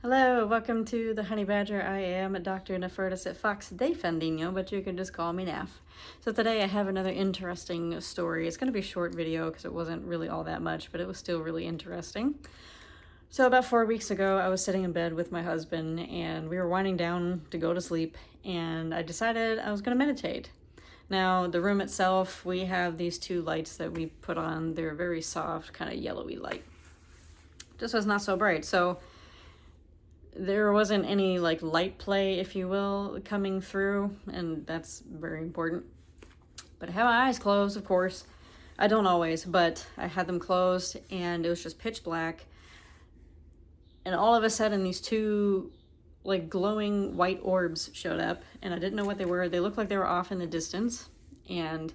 Hello, welcome to the Honey Badger. I am Dr. Nefertis at Fox Defendino, but you can just call me Naf. So today I have another interesting story. It's going to be a short video because it wasn't really all that much, but it was still really interesting. So about 4 weeks ago, I was sitting in bed with my husband and we were winding down to go to sleep, and I decided I was going to meditate. Now, the room itself, we have these two lights that we put on. They're very soft, kind of yellowy light. Just so it's not so bright. So there wasn't any like light play, if you will, coming through, and that's very important. But I have my eyes closed, of course. I don't always, but I had them closed and it was just pitch black. And all of a sudden these two like glowing white orbs showed up, and I didn't know what they were. They looked like they were off in the distance. And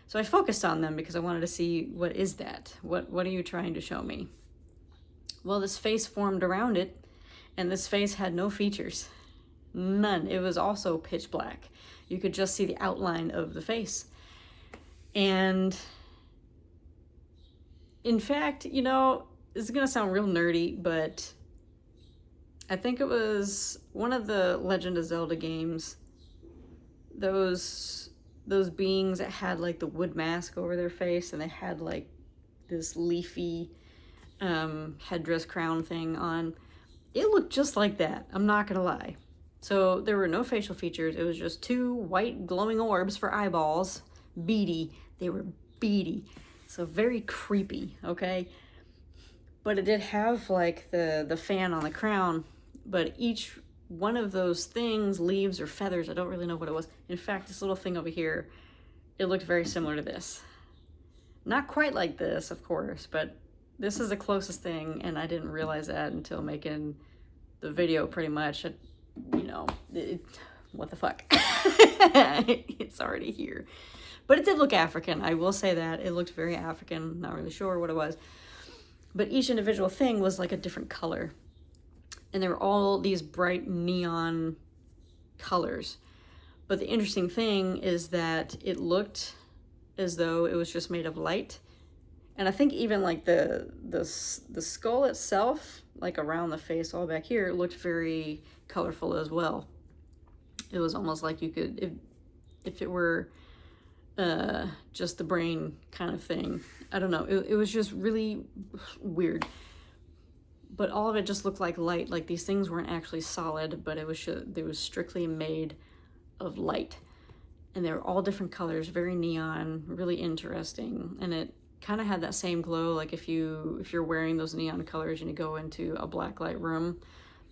so I focused on them because I wanted to see, what is that? What are you trying to show me? Well, this face formed around it, and this face had no features. None. It was also pitch black. You could just see the outline of the face. And in fact, you know, this is going to sound real nerdy, but I think it was one of the Legend of Zelda games. Those beings that had like the wood mask over their face, and they had like this leafy headdress crown thing on. It looked just like that, I'm not gonna lie. So there were no facial features. It was just two white glowing orbs for eyeballs. Beady. They were beady. So very creepy, okay? But it did have like the fan on the crown, but each one of those things, leaves or feathers, I don't really know what it was. In fact, this little thing over here, it looked very similar to this. Not quite like this, of course, but this is the closest thing, and I didn't realize that until making the video, pretty much. What the fuck? It's already here. But it did look African, I will say that. It looked very African, not really sure what it was. But each individual thing was like a different color. And they were all these bright neon colors. But the interesting thing is that it looked as though it was just made of light. And I think even like the skull itself, like around the face all back here, looked very colorful as well. It was almost like you could, if it were just the brain kind of thing. I don't know. It was just really weird. But all of it just looked like light. Like these things weren't actually solid, but it was strictly made of light. And they were all different colors, very neon, really interesting. And it kind of had that same glow, like if you're wearing those neon colors and you go into a black light room,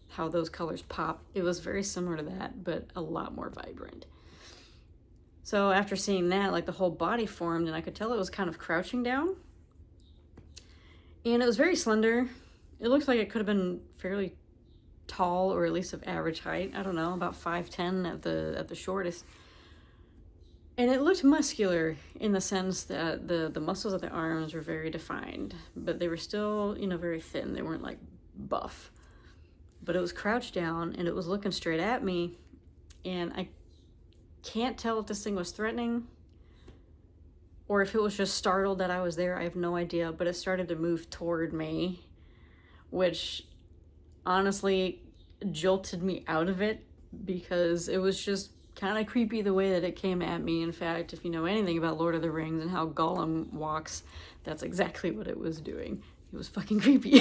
how those colors pop. It was very similar to that, but a lot more vibrant. So after seeing that, like the whole body formed, and I could tell it was kind of crouching down. And it was very slender. It looked like it could have been fairly tall, or at least of average height. I don't know, about 5'10" at the shortest. And it looked muscular in the sense that the muscles of the arms were very defined, but they were still, very thin. They weren't like buff. But it was crouched down and it was looking straight at me, and I can't tell if this thing was threatening or if it was just startled that I was there. I have no idea, but it started to move toward me, which honestly jolted me out of it because it was just kind of creepy the way that it came at me. In fact, if you know anything about Lord of the Rings and how Gollum walks, that's exactly what it was doing. It was fucking creepy.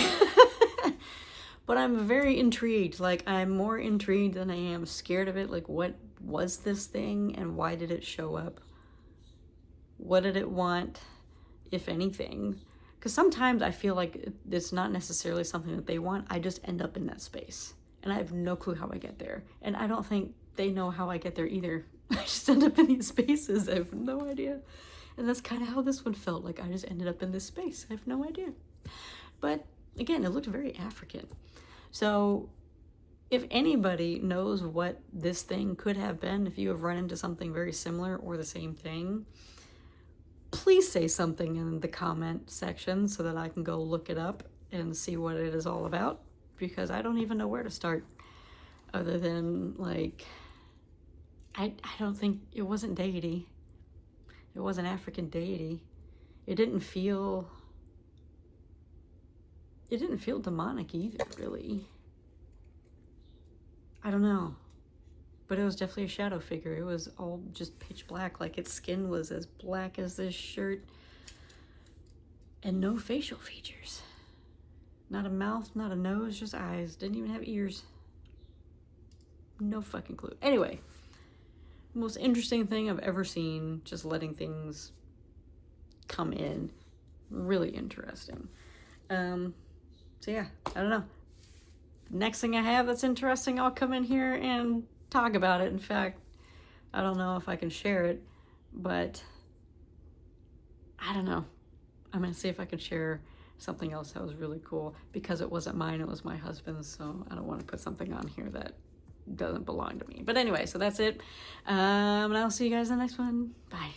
But I'm very intrigued. Like, I'm more intrigued than I am scared of it. Like, what was this thing and why did it show up? What did it want, if anything? Because sometimes I feel like it's not necessarily something that they want. I just end up in that space and I have no clue how I get there. And I don't think they know how I get there either. I just end up in these spaces. I have no idea. And that's kind of how this one felt. Like, I just ended up in this space. I have no idea. But again, it looked very African. So if anybody knows what this thing could have been, if you have run into something very similar or the same thing, please say something in the comment section so that I can go look it up and see what it is all about, because I don't even know where to start, other than like, I don't think it wasn't deity. It wasn't African deity. It didn't feel demonic either, really. I don't know. But it was definitely a shadow figure. It was all just pitch black, like its skin was as black as this shirt. And no facial features. Not a mouth, not a nose, just eyes. Didn't even have ears. No fucking clue. Anyway, most interesting thing I've ever seen, just letting things come in. Really interesting. So yeah, I don't know. Next thing I have that's interesting, I'll come in here and talk about it. In fact, I don't know if I can share it, but I don't know. I'm gonna see if I can share something else that was really cool. Because it wasn't mine, it was my husband's, so I don't want to put something on here that doesn't belong to me. But anyway, so that's it. And I'll see you guys in the next one. Bye.